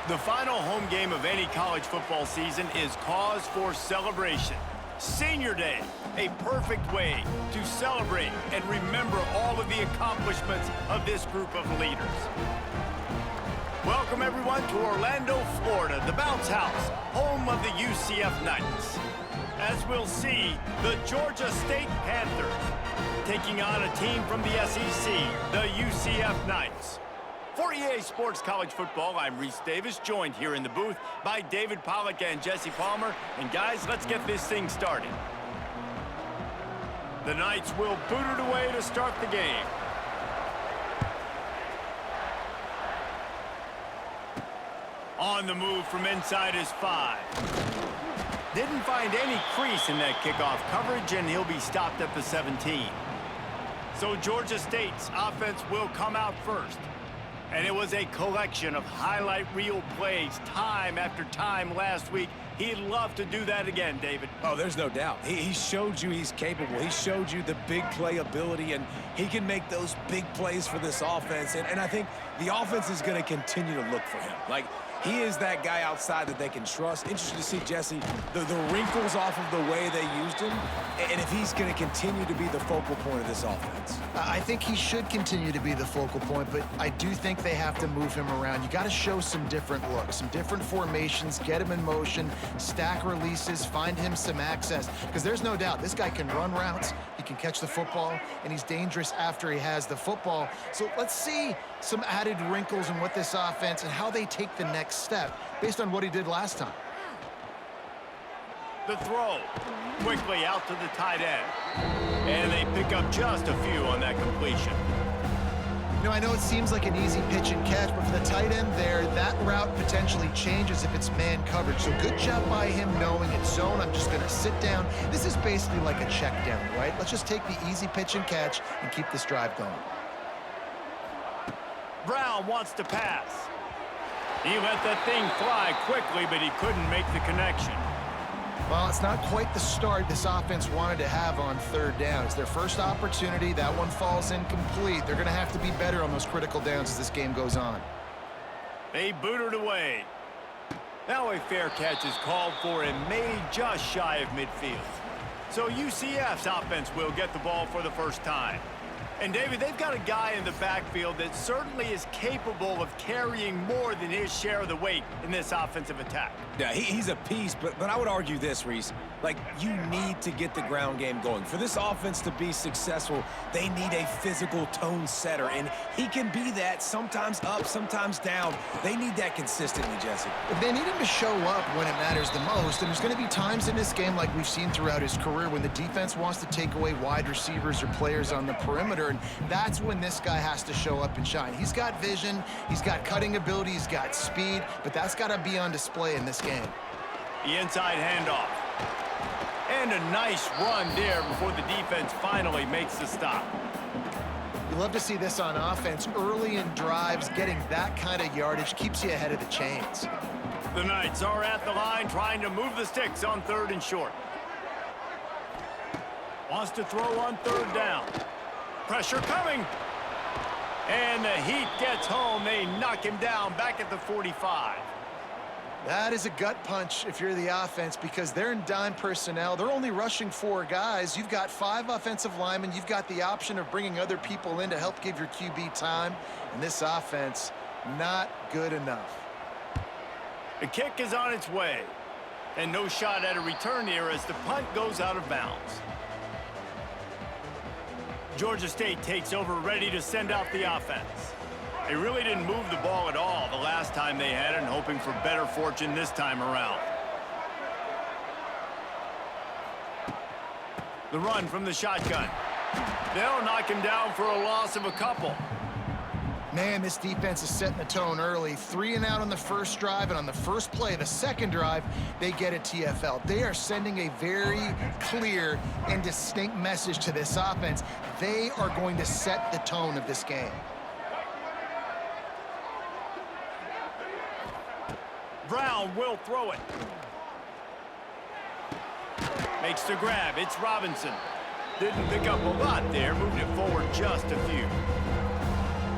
The final home game of any college football season is cause for celebration. Senior Day, a perfect way to celebrate and remember all of the accomplishments of this group of leaders. Welcome, everyone, to Orlando, Florida, the Bounce House, home of the UCF Knights. As we'll see, the Georgia State Panthers taking on a team from the SEC, the UCF Knights. For EA Sports College Football, I'm Reese Davis, joined here in the booth by David Pollack and Jesse Palmer. And guys, let's get this thing started. The Knights will boot it away to start the game. On the move from inside his 5. Didn't find any crease in that kickoff coverage, and he'll be stopped at the 17. So Georgia State's offense will come out first. And it was a collection of highlight reel plays time after time last week. He'd love to do that again, David. Oh, there's no doubt. He showed you he's capable. He showed you the big play ability, and he can make those big plays for this offense. And I think the offense is going to continue to look for him. Like, he is that guy outside that they can trust. Interesting to see, Jesse, the wrinkles off of the way they used him, and if he's going to continue to be the focal point of this offense. I think he should continue to be the focal point, but I do think they have to move him around. You got to show some different looks, some different formations, get him in motion, stack releases, find him some access, because there's no doubt this guy can run routes, he can catch the football, and he's dangerous after he has the football. So let's see some added wrinkles in what this offense and how they take the next step based on what he did last time. The throw quickly out to the tight end. And they pick up just a few on that completion. You know, I know it seems like an easy pitch and catch, but for the tight end there, that route potentially changes if it's man coverage. So good job by him knowing it's zone. I'm just going to sit down. This is basically like a check down, right? Let's just take the easy pitch and catch and keep this drive going. Brown wants to pass. He let that thing fly quickly, but he couldn't make the connection. Well, it's not quite the start this offense wanted to have on third down. It's their first opportunity. That one falls incomplete. They're going to have to be better on those critical downs as this game goes on. They boot it away. Now a fair catch is called for and made just shy of midfield. So UCF's offense will get the ball for the first time. And, David, they've got a guy in the backfield that certainly is capable of carrying more than his share of the weight in this offensive attack. Yeah, he's a piece, but I would argue this, Reese. Like, you need to get the ground game going. For this offense to be successful, they need a physical tone setter, and he can be that, sometimes up, sometimes down. They need that consistently, Jesse. They need him to show up when it matters the most, and there's going to be times in this game like we've seen throughout his career when the defense wants to take away wide receivers or players on the perimeter, and that's when this guy has to show up and shine. He's got vision, he's got cutting ability, he's got speed, but that's got to be on display in this game. The inside handoff. And a nice run there before the defense finally makes the stop. You love to see this on offense. Early in drives, getting that kind of yardage keeps you ahead of the chains. The Knights are at the line trying to move the sticks on 3rd and short. Wants to throw on 3rd down. Pressure coming. And the heat gets home. They knock him down back at the 45. That is a gut punch if you're the offense because they're in dime personnel. They're only rushing 4 guys. You've got 5 offensive linemen. You've got the option of bringing other people in to help give your QB time. And this offense, not good enough. The kick is on its way. And no shot at a return here as the punt goes out of bounds. Georgia State takes over, ready to send out the offense. They really didn't move the ball at all the last time they had it, and hoping for better fortune this time around. The run from the shotgun. They'll knock him down for a loss of a couple. Man, this defense is setting the tone early. 3 and out on the first drive, and on the first play, the second drive, they get a TFL. They are sending a very clear and distinct message to this offense. They are going to set the tone of this game. Brown will throw it. Makes the grab. It's Robinson. Didn't pick up a lot there. Moved it forward just a few.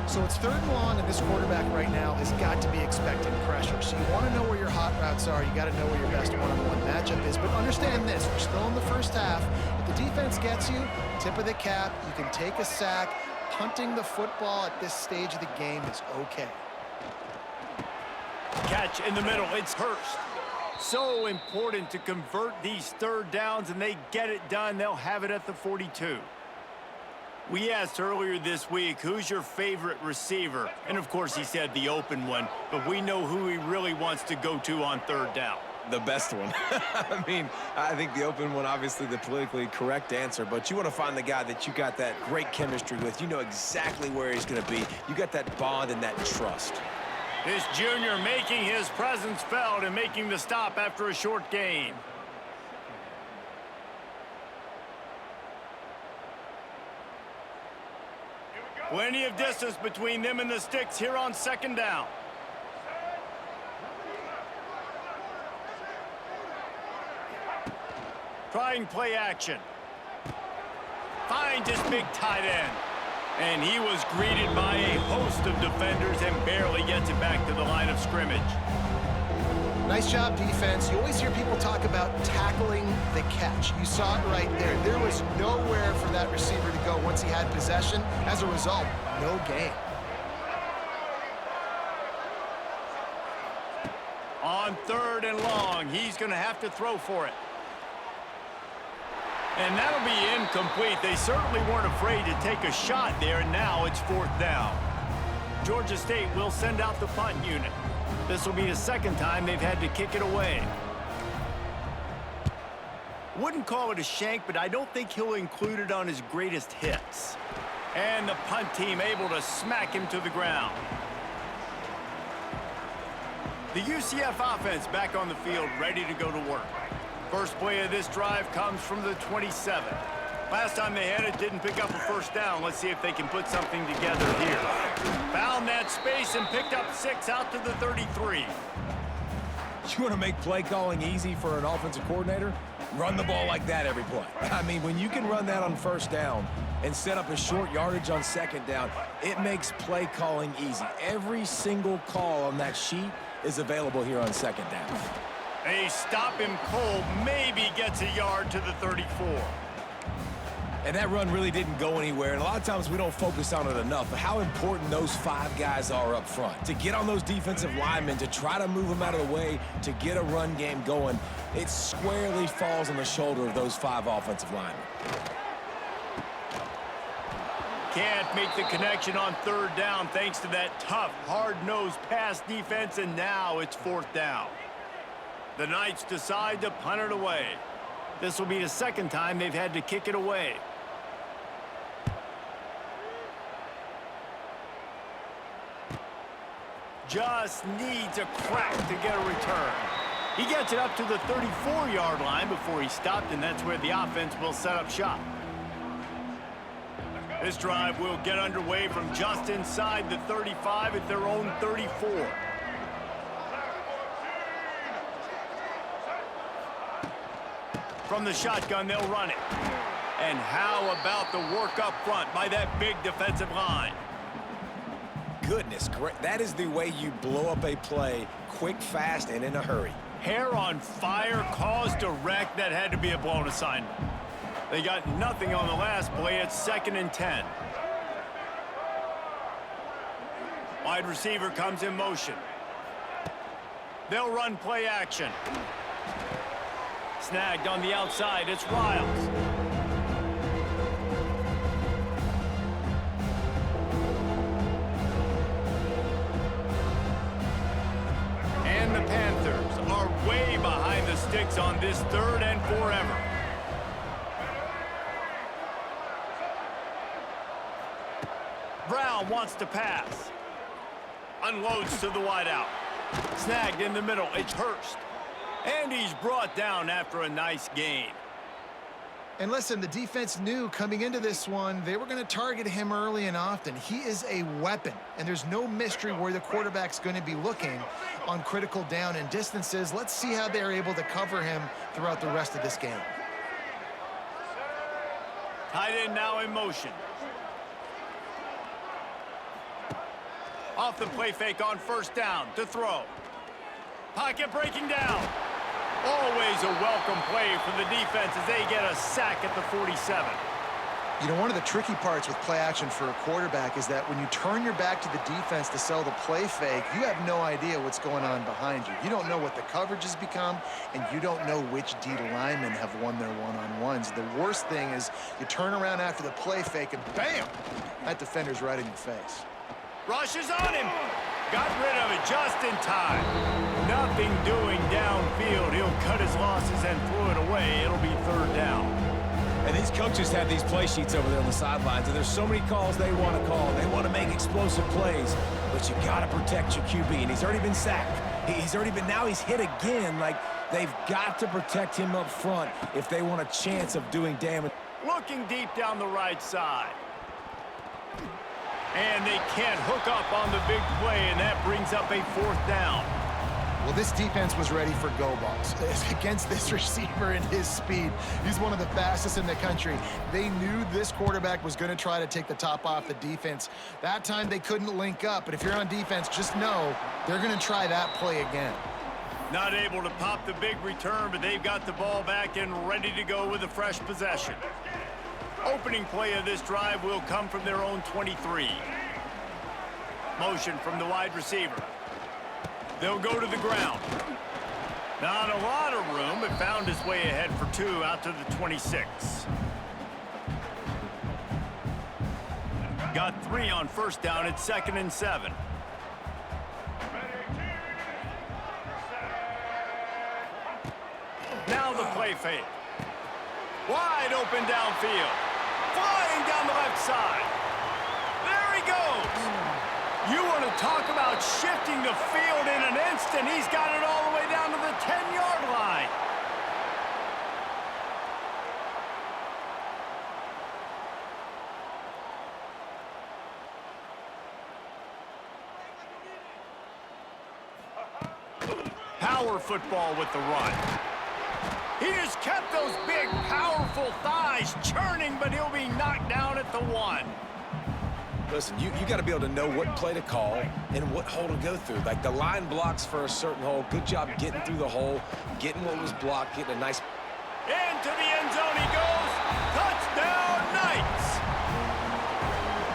So it's 3rd and long, and this quarterback right now has got to be expecting pressure. So You want to know where your hot routes are. You got to know where your best one-on-one matchup is. But understand this, we're still in the first half. If the defense gets you, tip of the cap, you can take a sack. Punting the football at this stage of the game is okay. Catch in the middle. It's Hurst. So important to convert these third downs, and they get it done. They'll have it at the 42. We asked earlier this week, who's your favorite receiver? And, of course, he said the open one, but we know who he really wants to go to on third down. The best one. I mean, I think the open one, obviously the politically correct answer, but you want to find the guy that you got that great chemistry with. You know exactly where he's going to be. You got that bond and that trust. This junior making his presence felt and making the stop after a short gain. Plenty of distance between them and the sticks here on second down. Trying play action. Finds his big tight end. And he was greeted by a host of defenders and barely gets it back to the line of scrimmage. Nice job, defense. You always hear people talk about tackling the catch. You saw it right there. There was nowhere for that receiver to go once he had possession. As a result, no gain. On third and long, he's going to have to throw for it. And that'll be incomplete. They certainly weren't afraid to take a shot there, and now it's fourth down. Georgia State will send out the punt unit. This will be the second time they've had to kick it away. Wouldn't call it a shank, but I don't think he'll include it on his greatest hits. And the punt team able to smack him to the ground. The UCF offense back on the field, ready to go to work. First play of this drive comes from the 27. Last time they had it, didn't pick up a first down. Let's see if they can put something together here. Found that space and picked up 6 out to the 33. You want to make play calling easy for an offensive coordinator? Run the ball like that every play. I mean, when you can run that on first down and set up a short yardage on second down, it makes play calling easy. Every single call on that sheet is available here on second down. They stop him cold, maybe gets a yard to the 34. And that run really didn't go anywhere, and a lot of times we don't focus on it enough, but how important those 5 guys are up front. To get on those defensive linemen, to try to move them out of the way, to get a run game going, it squarely falls on the shoulder of those 5 offensive linemen. Can't make the connection on third down thanks to that tough, hard-nosed pass defense, and now it's fourth down. The Knights decide to punt it away. This will be the second time they've had to kick it away. Just needs a crack to get a return. He gets it up to the 34-yard line before he stopped, and that's where the offense will set up shop. This drive will get underway from just inside the 35 at their own 34. From the shotgun, they'll run it. And how about the work up front by that big defensive line? Goodness, that is the way you blow up a play quick, fast, and in a hurry. Hair on fire, cause direct. That had to be a blown assignment. They got nothing on the last play. It's 2nd and 10. Wide receiver comes in motion. They'll run play action. Snagged on the outside, it's Riles. And the Panthers are way behind the sticks on this 3rd and forever. Brown wants to pass. Unloads to the wideout. Snagged in the middle, it's Hurst. And he's brought down after a nice gain. And listen, the defense knew coming into this one, they were going to target him early and often. He is a weapon, and there's no mystery where the quarterback's going to be looking on critical down and distances. Let's see how they're able to cover him throughout the rest of this game. Tight end now in motion. Off the play fake on first down to throw. Pocket breaking down. Always a welcome play for the defense as they get a sack at the 47. You know, one of the tricky parts with play action for a quarterback is that when you turn your back to the defense to sell the play fake, you have no idea what's going on behind you. You don't know what the coverage has become, and you don't know which D linemen have won their one-on-ones. The worst thing is you turn around after the play fake, and bam, that defender's right in your face. Rushes on him. Got rid of it just in time. Nothing doing downfield. He'll cut his losses and throw it away. It'll be third down. And these coaches have these play sheets over there on the sidelines, and there's so many calls they want to call. They want to make explosive plays, but you got to protect your QB, and he's already been sacked. Now he's hit again. Like, they've got to protect him up front if they want a chance of doing damage. Looking deep down the right side. And they can't hook up on the big play, and that brings up a fourth down. Well, this defense was ready for go balls against this receiver and his speed. He's one of the fastest in the country. They knew this quarterback was going to try to take the top off the defense. That time they couldn't link up, but if you're on defense, just know they're going to try that play again. Not able to pop the big return, but they've got the ball back and ready to go with a fresh possession. Opening play of this drive will come from their own 23. Motion from the wide receiver. They'll go to the ground. Not a lot of room, but found his way ahead for two out to the 26. Got 3 on first down. It's 2nd and 7. Now the play fake. Wide open downfield. Flying down the left side. There he goes. You want to talk about shifting the field in an instant. He's got it all the way down to the 10-yard line. Power football with the run. He just kept those big, powerful thighs churning, but he'll be knocked down at the 1. Listen, you got to be able to know what play to call and what hole to go through. Like, the line blocks for a certain hole. Good job getting through the hole, getting what was blocked, getting a nice... Into the end zone he goes. Touchdown, Knights.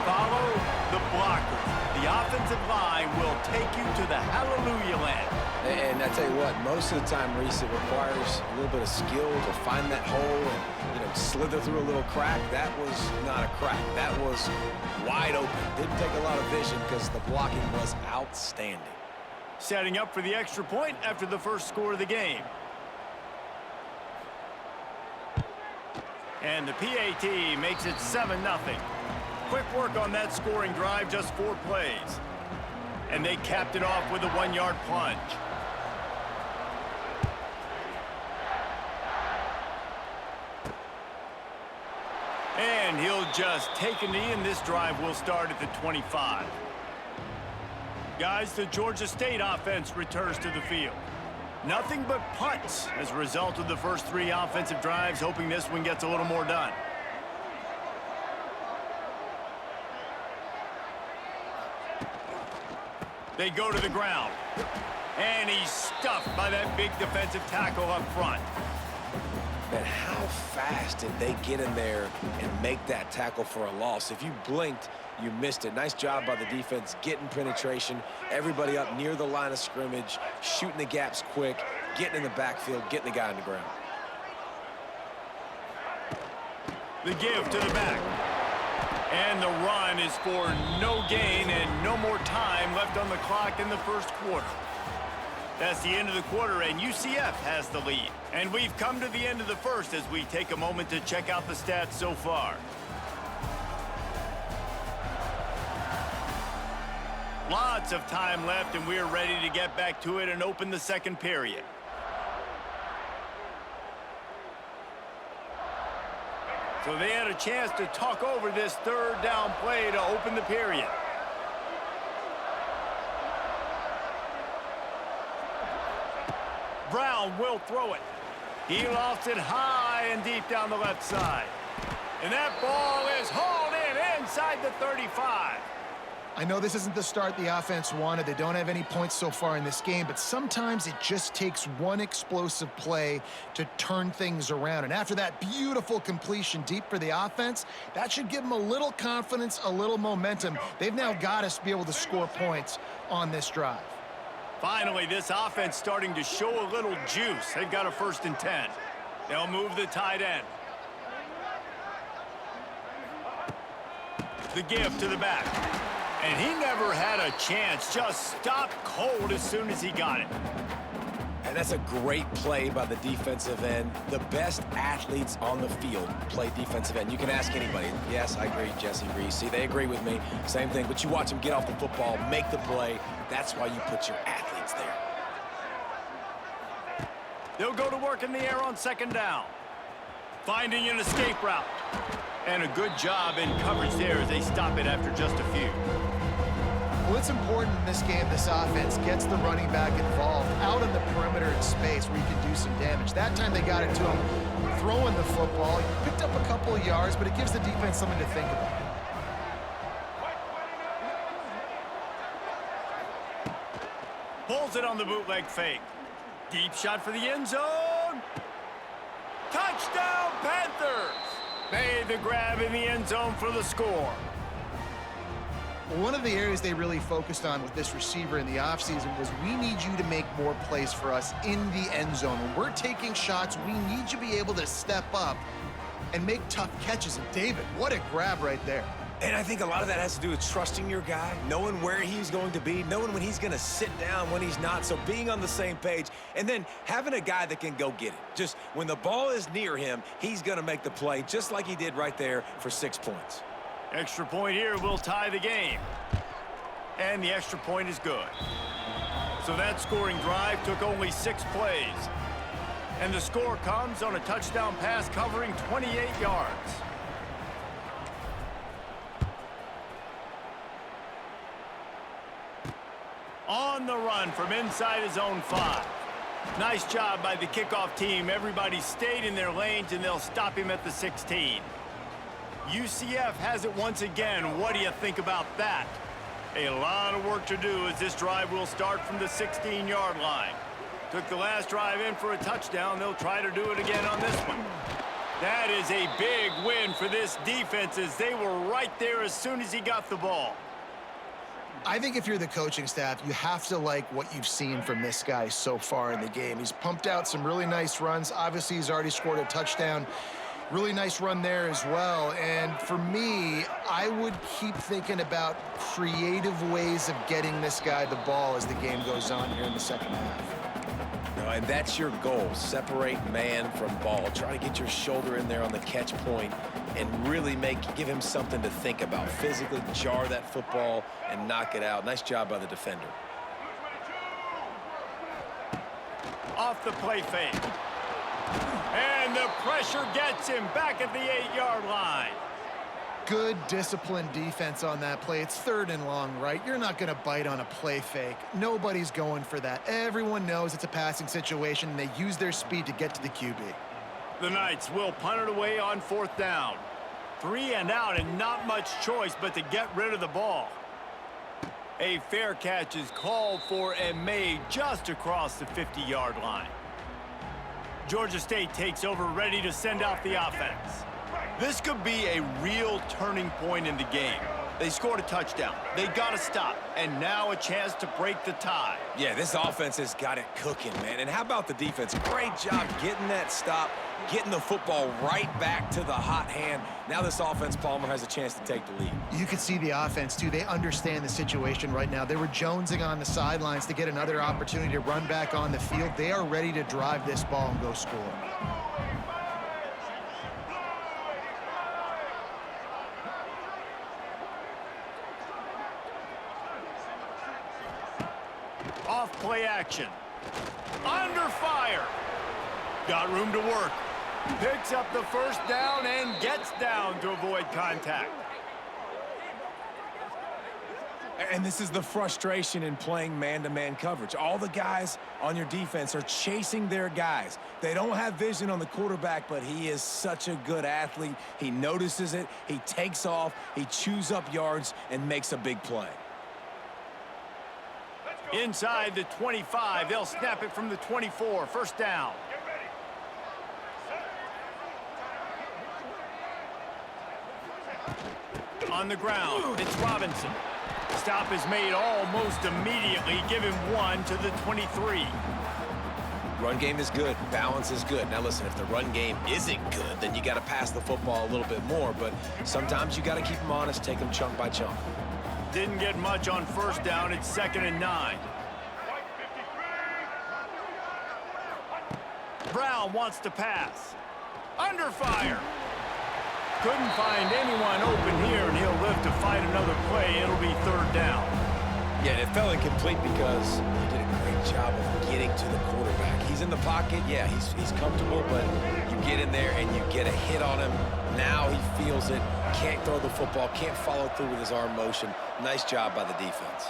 Follow the blockers. The offensive line will take you to the hallelujah land. And I tell you what, most of the time, Reese, it requires a little bit of skill to find that hole and, you know, slither through a little crack. That was not a crack. That was wide open. Didn't take a lot of vision because the blocking was outstanding. Setting up for the extra point after the first score of the game. And the PAT makes it 7-0. Quick work on that scoring drive, just 4 plays. And they capped it off with a 1-yard plunge. And he'll just take a knee, and this drive will start at the 25. Guys, the Georgia State offense returns to the field. Nothing but punts as a result of the first 3 offensive drives, hoping this one gets a little more done. They go to the ground. And he's stuffed by that big defensive tackle up front. Man, how fast did they get in there and make that tackle for a loss? If you blinked, you missed it. Nice job by the defense getting penetration. Everybody up near the line of scrimmage, shooting the gaps quick, getting in the backfield, getting the guy on the ground. The give to the back. And the run is for no gain and no more time left on the clock in the first quarter. That's the end of the quarter, and UCF has the lead. And we've come to the end of the first as we take a moment to check out the stats so far. Lots of time left, and we're ready to get back to it and open the second period. So they had a chance to talk over this third down play to open the period. Brown will throw it. He lost it high and deep down the left side. And that ball is hauled in inside the 35. I know this isn't the start the offense wanted. They don't have any points so far in this game, but sometimes it just takes one explosive play to turn things around. And after that beautiful completion deep for the offense, that should give them a little confidence, a little momentum. They've now got to be able to score points on this drive. Finally, this offense starting to show a little juice. They've got a 1st and 10. They'll move the tight end. The give to the back. And he never had a chance. Just stopped cold as soon as he got it. And that's a great play by the defensive end. The best athletes on the field play defensive end. You can ask anybody. Yes, I agree, Jesse Reese. See, they agree with me. Same thing. But you watch them get off the football, make the play. That's why you put your athletes there. They'll go to work in the air on 2nd down. Finding an escape route. And a good job in coverage there as they stop it after just a few. Well, it's important in this game this offense gets the running back involved out on the perimeter in space where you can do some damage. That time they got it to him throwing the football. He picked up a couple of yards, but it gives the defense something to think about. Pulls it on the bootleg fake. Deep shot for the end zone. Touchdown, Panthers! Made the grab in the end zone for the score. One of the areas they really focused on with this receiver in the offseason was we need you to make more plays for us in the end zone. When we're taking shots, we need you to be able to step up and make tough catches. And David, what a grab right there. And I think a lot of that has to do with trusting your guy, knowing where he's going to be, knowing when he's going to sit down, when he's not. So being on the same page, and then having a guy that can go get it. Just when the ball is near him, he's going to make the play, just like he did right there for 6 points. Extra point here will tie the game. And the extra point is good. So that scoring drive took only 6 plays. And the score comes on a touchdown pass covering 28 yards. On the run from inside his own 5. Nice job by the kickoff team. Everybody stayed in their lanes, and they'll stop him at the 16. UCF has it once again. What do you think about that? A lot of work to do as this drive will start from the 16-yard line. Took the last drive in for a touchdown. They'll try to do it again on this one. That is a big win for this defense as they were right there as soon as he got the ball. I think if you're the coaching staff, you have to like what you've seen from this guy so far in the game. He's pumped out some really nice runs. Obviously, he's already scored a touchdown. Really nice run there as well. And for me, I would keep thinking about creative ways of getting this guy the ball as the game goes on here in the second half. And that's your goal. Separate man from ball. Try to get your shoulder in there on the catch point and really give him something to think about. Physically jar that football and knock it out. Nice job by the defender. Off the play fake. And the pressure gets him back at the 8-yard line. Good disciplined defense on that play. It's 3rd and long, right? You're not going to bite on a play fake. Nobody's going for that. Everyone knows it's a passing situation, and they use their speed to get to the QB. The Knights will punt it away on 4th down. 3 and out, and not much choice but to get rid of the ball. A fair catch is called for and made just across the 50-yard line. Georgia State takes over, ready to send out the offense. This could be a real turning point in the game. They scored a touchdown. They got to stop. And now a chance to break the tie. Yeah, this offense has got it cooking, man. And how about the defense? Great job getting that stop, getting the football right back to the hot hand. Now this offense, Palmer, has a chance to take the lead. You can see the offense, too. They understand the situation right now. They were jonesing on the sidelines to get another opportunity to run back on the field. They are ready to drive this ball and go score. Off play action. Under fire. Got room to work. Picks up the 1st down and gets down to avoid contact. And this is the frustration in playing man-to-man coverage. All the guys on your defense are chasing their guys. They don't have vision on the quarterback, but he is such a good athlete. He notices it, he takes off, he chews up yards, and makes a big play. Inside the 25, they'll snap it from the 24. First down. On the ground, it's Robinson. Stop is made almost immediately. Give him 1 to the 23. Run game is good. Balance is good. Now listen, if the run game isn't good, then you got to pass the football a little bit more. But sometimes you got to keep them honest, take them chunk by chunk. Didn't get much on first down. It's 2nd and 9. Brown wants to pass. Under fire. Couldn't find anyone open here, and he'll live to fight another play. It'll be 3rd down. Yeah, it fell incomplete because he did a great job of getting to the quarterback. He's in the pocket. Yeah, he's comfortable, but you get in there and you get a hit on him. Now he feels it. Can't throw the football. Can't follow through with his arm motion. Nice job by the defense.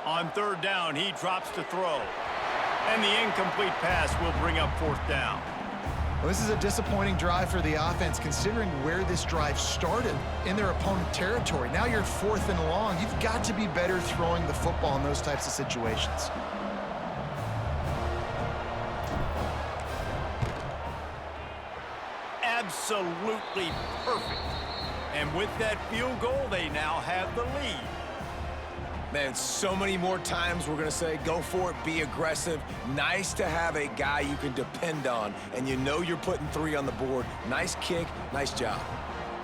On 3rd down, he drops to throw. And the incomplete pass will bring up 4th down. Well, this is a disappointing drive for the offense, considering where this drive started in their opponent territory. Now you're 4th and long. You've got to be better throwing the football in those types of situations. Absolutely perfect. And with that field goal, they now have the lead. Man, so many more times we're going to say, go for it, be aggressive. Nice to have a guy you can depend on, and you know you're putting 3 on the board. Nice kick, nice job.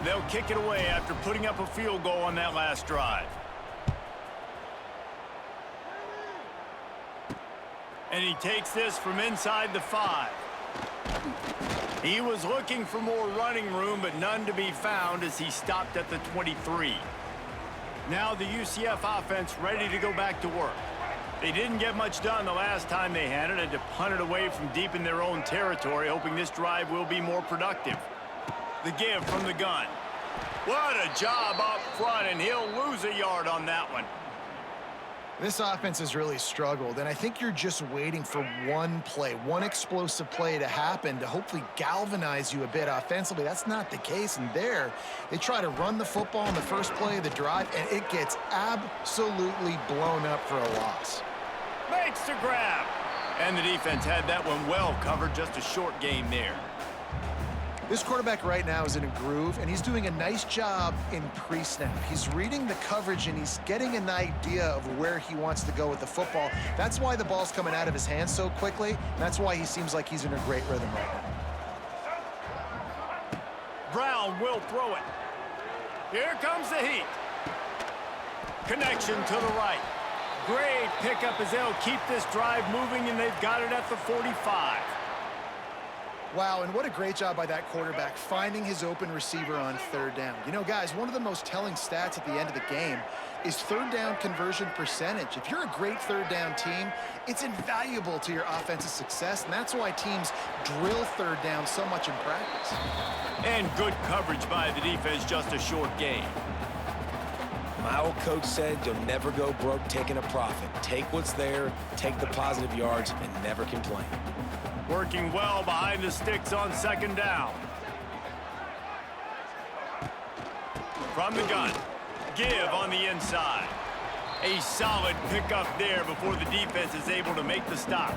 They'll kick it away after putting up a field goal on that last drive. And he takes this from inside the 5. He was looking for more running room, but none to be found as he stopped at the 23. Now the UCF offense ready to go back to work. They didn't get much done the last time they had it. Had to punt it away from deep in their own territory, hoping this drive will be more productive. The give from the gun. What a job up front, and he'll lose a yard on that one. This offense has really struggled, and I think you're just waiting for one play, one explosive play to happen to hopefully galvanize you a bit offensively. That's not the case, and there, they try to run the football in the first play of the drive, and it gets absolutely blown up for a loss. Makes the grab. And the defense had that one well covered, just a short game there. This quarterback right now is in a groove, and he's doing a nice job in pre-snap. He's reading the coverage, and he's getting an idea of where he wants to go with the football. That's why the ball's coming out of his hands so quickly, and that's why he seems like he's in a great rhythm right now. Brown will throw it. Here comes the heat. Connection to the right. Great pickup as they'll keep this drive moving, and they've got it at the 45. Wow, and what a great job by that quarterback finding his open receiver on 3rd down. You know, guys, one of the most telling stats at the end of the game is 3rd down conversion percentage. If you're a great 3rd down team, it's invaluable to your offensive success, and that's why teams drill 3rd down so much in practice. And good coverage by the defense, just a short game. My old coach said you'll never go broke taking a profit. Take what's there, take the positive yards, and never complain. Working well behind the sticks on 2nd down. From the gun. Give on the inside. A solid pickup there before the defense is able to make the stop.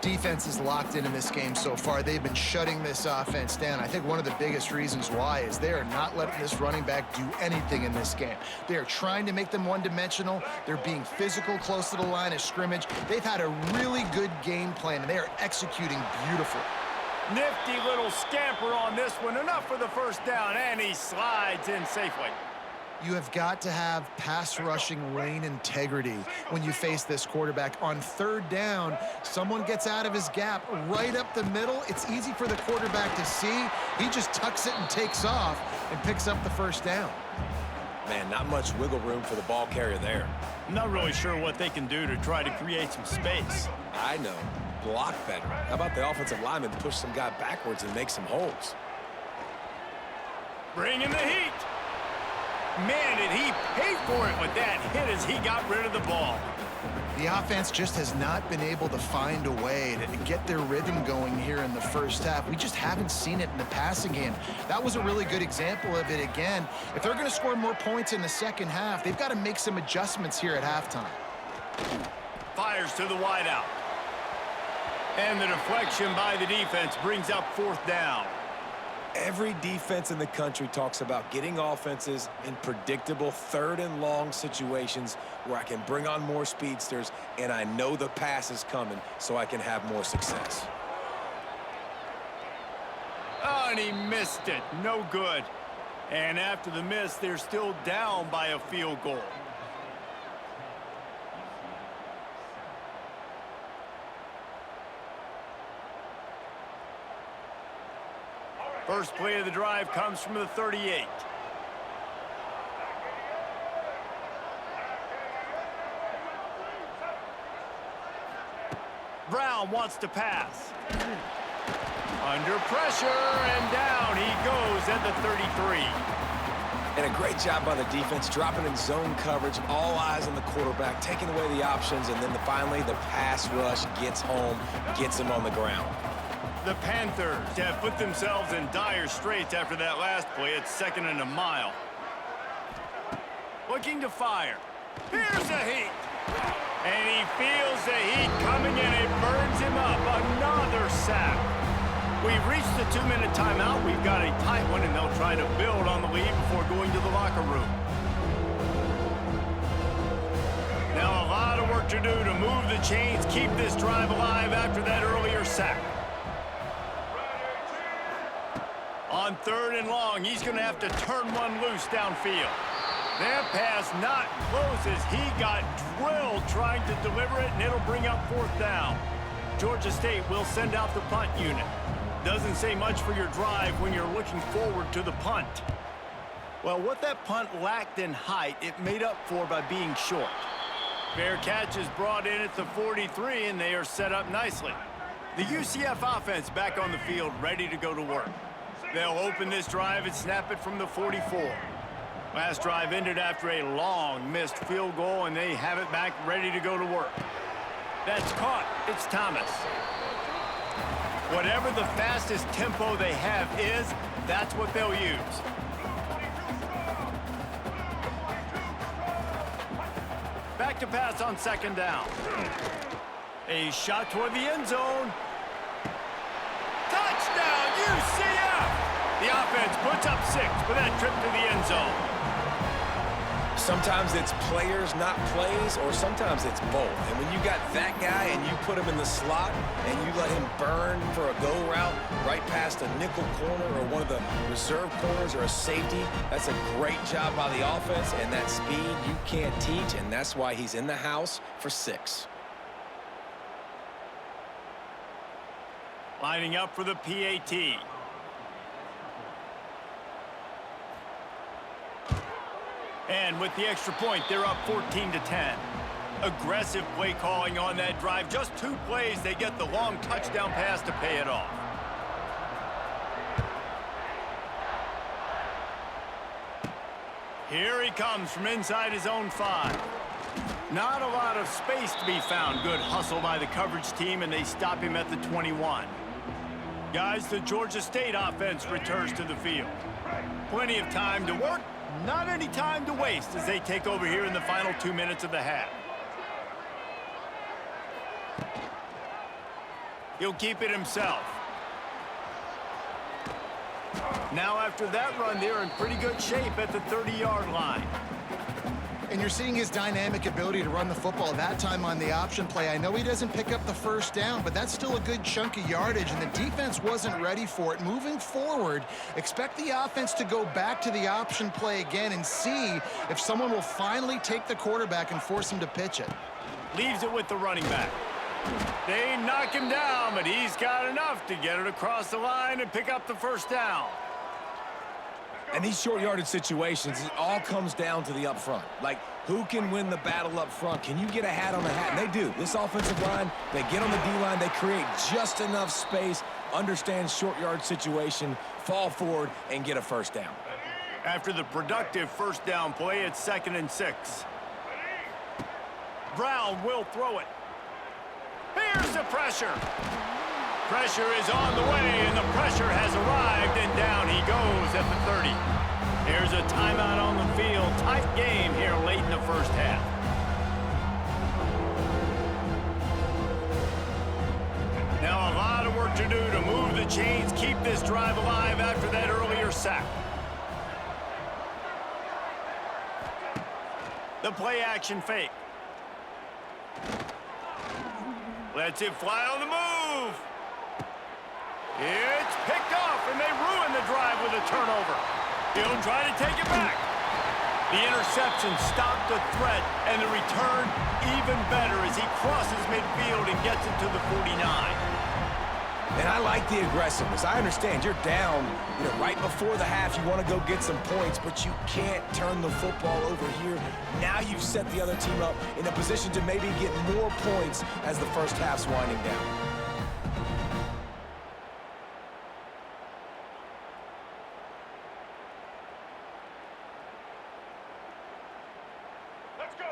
Defense is locked in this game so far. They've been shutting this offense down. I think one of the biggest reasons why is they are not letting this running back do anything in this game. They are trying to make them one-dimensional. They're being physical close to the line of scrimmage. They've had a really good game plan, and they are executing beautifully. Nifty little scamper on this one. Enough for the 1st down, and he slides in safely. You have got to have pass rushing lane integrity when you face this quarterback. On 3rd down, someone gets out of his gap right up the middle. It's easy for the quarterback to see. He just tucks it and takes off and picks up the 1st down. Man, not much wiggle room for the ball carrier there. I'm not really sure what they can do to try to create some space. I know. Block better. How about the offensive lineman push some guy backwards and make some holes? Bring in the heat. Man, did he pay for it with that hit as he got rid of the ball. The offense just has not been able to find a way to get their rhythm going here in the first half. We just haven't seen it in the passing game. That was a really good example of it again. If they're going to score more points in the second half, they've got to make some adjustments here at halftime. Fires to the wideout. And the deflection by the defense brings up 4th down. Every defense in the country talks about getting offenses in predictable 3rd and long situations where I can bring on more speedsters and I know the pass is coming so I can have more success. Oh, and he missed it. No good. And after the miss, they're still down by a field goal. First play of the drive comes from the 38. Brown wants to pass. Under pressure, and down he goes at the 33. And a great job by the defense, dropping in zone coverage, all eyes on the quarterback, taking away the options, and then finally the pass rush gets home, gets him on the ground. The Panthers have put themselves in dire straits after that last play. It's 2nd and a mile. Looking to fire. Here's a heat. And he feels the heat coming in. It burns him up. Another sack. We've reached the 2-minute timeout. We've got a tight one, and they'll try to build on the lead before going to the locker room. Now a lot of work to do to move the chains, keep this drive alive after that earlier sack. On 3rd and long, he's going to have to turn one loose downfield. That pass not close as he got drilled trying to deliver it, and it'll bring up 4th down. Georgia State will send out the punt unit. Doesn't say much for your drive when you're looking forward to the punt. Well, what that punt lacked in height, it made up for by being short. Fair catch is brought in at the 43, and they are set up nicely. The UCF offense back on the field, ready to go to work. They'll open this drive and snap it from the 44. Last drive ended after a long missed field goal, and they have it back ready to go to work. That's caught. It's Thomas. Whatever the fastest tempo they have is, that's what they'll use. Back to pass on 2nd down. A shot toward the end zone. Touchdown, UCF! The offense puts up 6 for that trip to the end zone. Sometimes it's players, not plays, or sometimes it's both. And when you got that guy and you put him in the slot and you let him burn for a go route right past a nickel corner or one of the reserve corners or a safety, that's a great job by the offense, and that speed you can't teach, and that's why he's in the house for 6. Lining up for the PAT. And with the extra point, they're up 14-10. Aggressive play calling on that drive. Just 2 plays, they get the long touchdown pass to pay it off. Here he comes from inside his own 5. Not a lot of space to be found. Good hustle by the coverage team, and they stop him at the 21. Guys, the Georgia State offense returns to the field. Plenty of time to work. Not any time to waste as they take over here in the final 2 minutes of the half. He'll keep it himself. Now after that run, they're in pretty good shape at the 30-yard line. And you're seeing his dynamic ability to run the football, that time on the option play. I know he doesn't pick up the 1st down, but that's still a good chunk of yardage, and the defense wasn't ready for it. Moving forward, expect the offense to go back to the option play again and see if someone will finally take the quarterback and force him to pitch it. Leaves it with the running back. They knock him down, but he's got enough to get it across the line and pick up the 1st down. And these short yardage situations, it all comes down to the up front. Like, who can win the battle up front? Can you get a hat on a hat? And they do. This offensive line, they get on the D-line, they create just enough space, understand short yard situation, fall forward, and get a 1st down. After the productive 1st down play, it's 2nd and 6. Brown will throw it. Here's the pressure. Pressure is on the way, and the pressure has arrived, and down he goes at the 30. Here's a timeout on the field. Tight game here late in the first half. Now a lot of work to do to move the chains, keep this drive alive after that earlier sack. The play action fake. Lets it fly on the move. It's picked off, and they ruin the drive with a turnover. He'll try to take it back. The interception stopped the threat, and the return even better as he crosses midfield and gets it to the 49. And I like the aggressiveness. I understand you're down, right before the half. You want to go get some points, but you can't turn the football over here. Now you've set the other team up in a position to maybe get more points as the first half's winding down.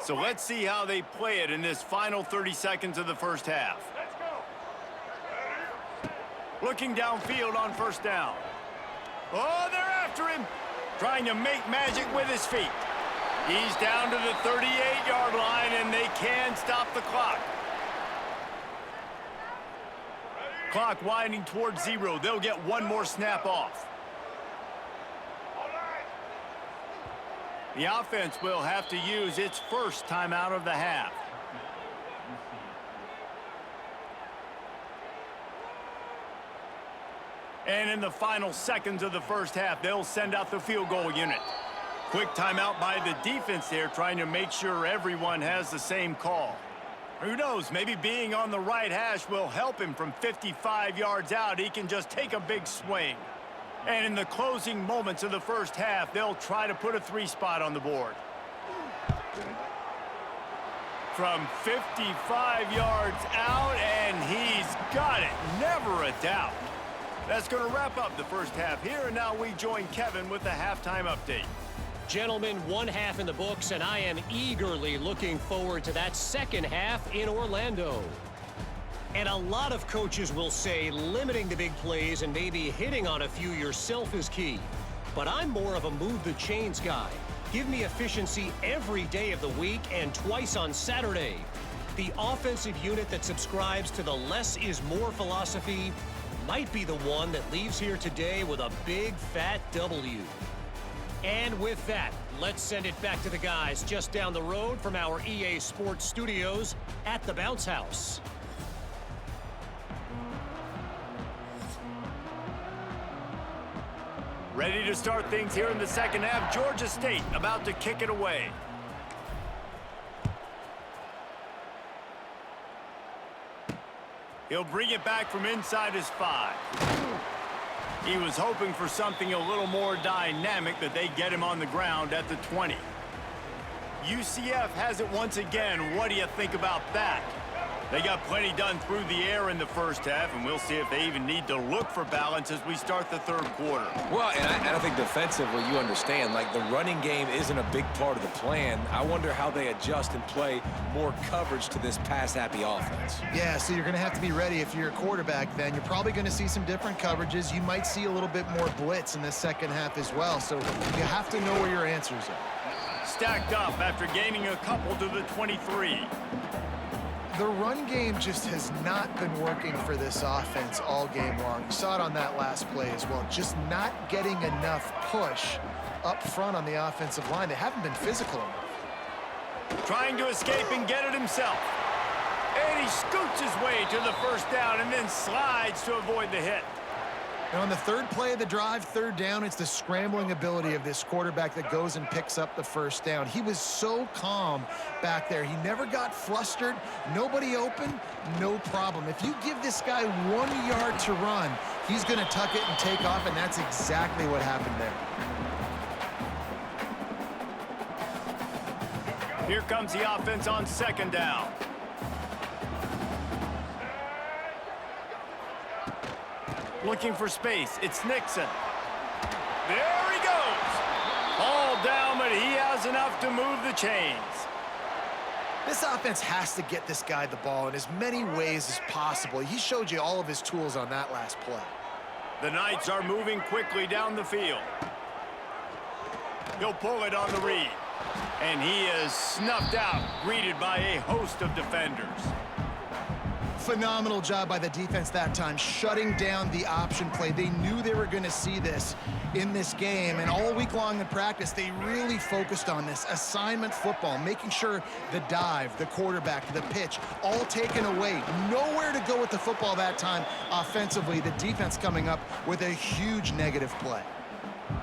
So let's see how they play it in this final 30 seconds of the first half. Looking downfield on first down. Oh, they're after him. Trying to make magic with his feet. He's down to the 38-yard line, and they can stop the clock. Clock winding towards 0. They'll get one more snap off. The offense will have to use its first timeout of the half. And in the final seconds of the first half, they'll send out the field goal unit. Quick timeout by the defense there, trying to make sure everyone has the same call. Who knows, maybe being on the right hash will help him from 55 yards out. He can just take a big swing. And in the closing moments of the first half, they'll try to put a 3-spot on the board. From 55 yards out, and he's got it. Never a doubt. That's going to wrap up the first half here, and now we join Kevin with the halftime update. Gentlemen, one half in the books, and I am eagerly looking forward to that second half in Orlando. And a lot of coaches will say limiting the big plays and maybe hitting on a few yourself is key. But I'm more of a move the chains guy. Give me efficiency every day of the week and twice on Saturday. The offensive unit that subscribes to the less is more philosophy might be the one that leaves here today with a big fat W. And with that, let's send it back to the guys just down the road from our EA Sports studios at the Bounce House. Ready to start things here in the second half. Georgia State about to kick it away. He'll bring it back from inside his 5. He was hoping for something a little more dynamic, but they get him on the ground at the 20. UCF has it once again. What do you think about that? They got plenty done through the air in the first half, and we'll see if they even need to look for balance as we start the third quarter. Well, and I think defensively, you understand, like the running game isn't a big part of the plan. I wonder how they adjust and play more coverage to this pass-happy offense. Yeah, so you're going to have to be ready if you're a quarterback then. You're probably going to see some different coverages. You might see a little bit more blitz in the second half as well, so you have to know where your answers are. Stacked up after gaining a couple to the 23. The run game just has not been working for this offense all game long. You saw it on that last play as well. Just not getting enough push up front on the offensive line. They haven't been physical enough. Trying to escape and get it himself. And he scoots his way to the first down and then slides to avoid the hit. Now on the third play of the drive, third down, it's the scrambling ability of this quarterback that goes and picks up the first down. He was so calm back there. He never got flustered. Nobody open, no problem. If you give this guy 1 yard to run, he's going to tuck it and take off, and that's exactly what happened there. Here comes the offense on second down. Looking for space. It's Nixon. There he goes. All down, but he has enough to move the chains. This offense has to get this guy the ball in as many ways as possible. He showed you all of his tools on that last play. The Knights are moving quickly down the field. He'll pull it on the read. And he is snuffed out, greeted by a host of defenders. Phenomenal job by the defense that time, shutting down the option play. They knew they were going to see this in this game, and all week long in practice, they really focused on this assignment football, making sure the dive, the quarterback, the pitch, all taken away. Nowhere to go with the football that time offensively. The defense coming up with a huge negative play.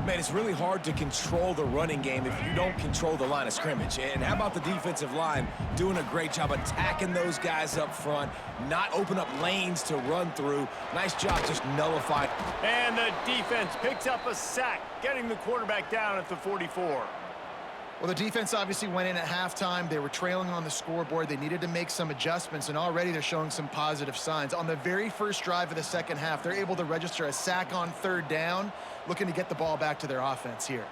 Man, it's really hard to control the running game if you don't control the line of scrimmage. And how about the defensive line doing a great job attacking those guys up front, not open up lanes to run through. Nice job just nullifying. And the defense picks up a sack, getting the quarterback down at the 44. Well, the defense obviously went in at halftime. They were trailing on the scoreboard. They needed to make some adjustments, and already they're showing some positive signs. On the very first drive of the second half, they're able to register a sack on third down, looking to get the ball back to their offense here.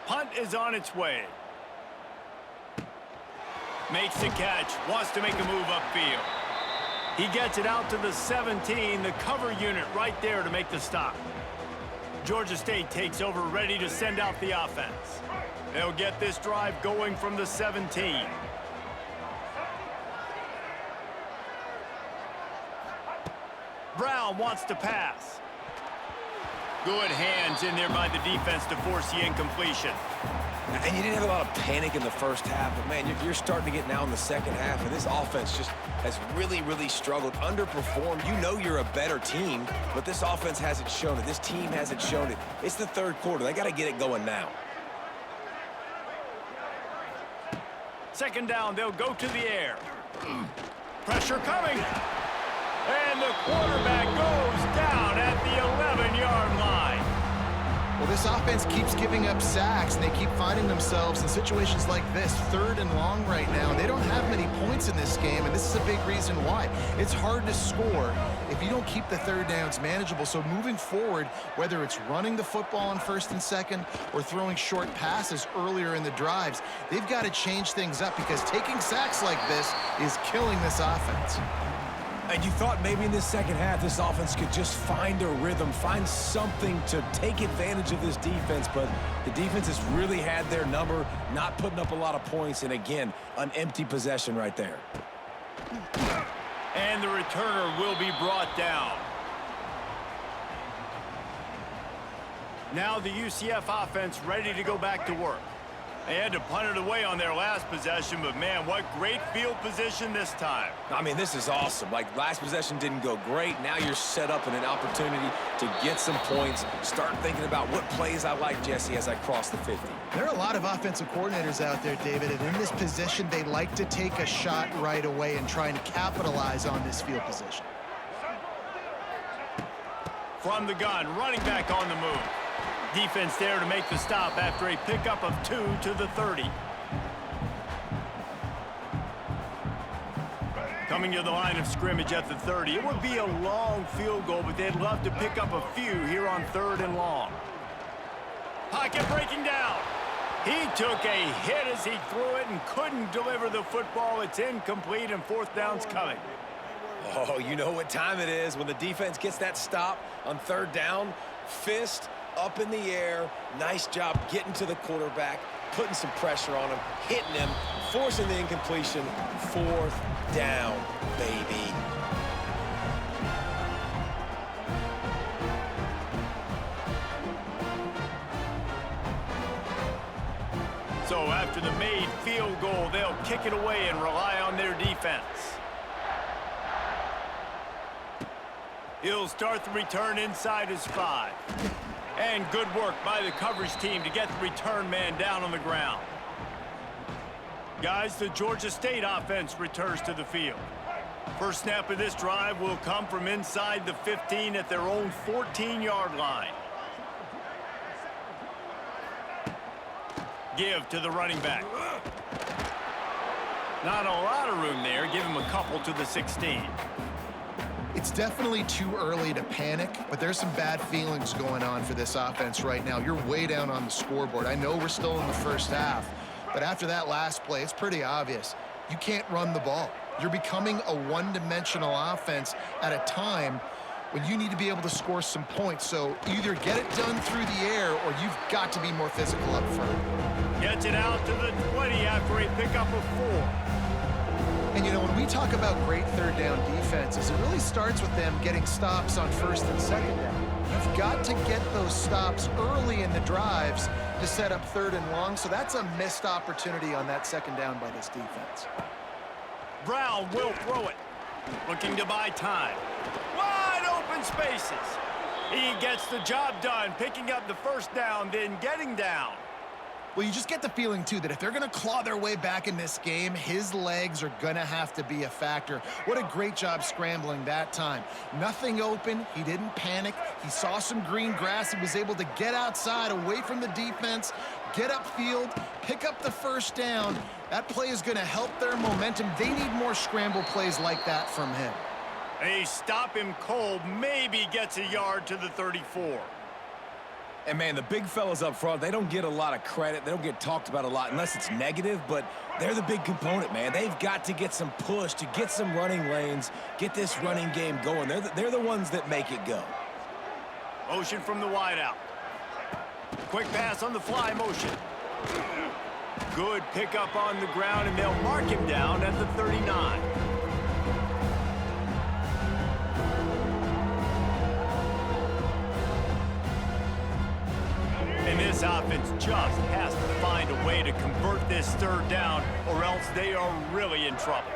Punt is on its way. Makes the catch, wants to make a move upfield. He gets it out to the 17, the cover unit right there to make the stop. Georgia State takes over, ready to send out the offense. They'll get this drive going from the 17. Brown wants to pass. Good hands in there by the defense to force the incompletion. And you didn't have a lot of panic in the first half, but man, you're starting to get now in the second half, and this offense just has really struggled, underperformed. You know you're a better team, but this offense hasn't shown it. This team hasn't shown it. It's the third quarter. They got to get it going now. Second down, they'll go to the air. Pressure coming. And the quarterback goes down at the 11-yard line. Well, this offense keeps giving up sacks, and they keep finding themselves in situations like this, third and long right now. They don't have many points in this game, and this is a big reason why. It's hard to score if you don't keep the third downs manageable. So moving forward, whether it's running the football on first and second or throwing short passes earlier in the drives, they've got to change things up because taking sacks like this is killing this offense. And you thought maybe in this second half this offense could just find a rhythm, find something to take advantage of this defense, but the defense has really had their number, not putting up a lot of points, and again, an empty possession right there. And the returner will be brought down. Now the UCF offense ready to go back to work. They had to punt it away on their last possession, but man, what great field position this time. I mean, this is awesome. Like, last possession didn't go great. Now you're set up in an opportunity to get some points. Start thinking about what plays I like, Jesse, as I cross the 50. There are a lot of offensive coordinators out there, David, and in this position, they like to take a shot right away and try and capitalize on this field position. From the gun, running back on the move. Defense there to make the stop after a pickup of 2 to the 30. Coming to the line of scrimmage at the 30. It would be a long field goal, but they'd love to pick up a few here on 3rd and long. Pocket breaking down. He took a hit as he threw it and couldn't deliver the football. It's incomplete and 4th down's coming. Oh, you know what time it is when the defense gets that stop on 3rd down. Fist up in the air. Nice job getting to the quarterback, putting some pressure on him, hitting him, forcing the incompletion. 4th down, baby. So after the made field goal, they'll kick it away and rely on their defense. He'll start the return inside his 5. And good work by the coverage team to get the return man down on the ground. Guys, the Georgia State offense returns to the field. First snap of this drive will come from inside the 15 at their own 14-yard line. Give to the running back. Not a lot of room there. Give him a couple to the 16. It's definitely too early to panic, but there's some bad feelings going on for this offense right now. You're way down on the scoreboard. I know we're still in the first half, But after that last play, it's pretty obvious. You can't run the ball. You're becoming a one-dimensional offense at a time when you need to be able to score some points. So either get it done through the air or you've got to be more physical up front. Gets it out to the 20 after a pickup of 4. And, you know, when we talk about great third down defenses, it really starts with them getting stops on first and second down. You've got to get those stops early in the drives to set up third and long. So that's a missed opportunity on that second down by this defense. Brown will throw it. Looking to buy time. Wide open spaces. He gets the job done, picking up the first down, then getting down. Well, you just get the feeling, too, that if they're going to claw their way back in this game, his legs are going to have to be a factor. What a great job scrambling that time. Nothing open. He didn't panic. He saw some green grass. He was able to get outside, away from the defense, get upfield, pick up the first down. That play is going to help their momentum. They need more scramble plays like that from him. They stop him cold. Maybe gets a yard to the 34. And, man, the big fellas up front, they don't get a lot of credit. They don't get talked about a lot unless it's negative, but they're the big component, man. They've got to get some push, to get some running lanes, get this running game going. They're the ones that make it go. Motion from the wideout. Quick pass on the fly motion. Good pickup on the ground, and they'll mark him down at the 39. And this offense just has to find a way to convert this third down, or else they are really in trouble.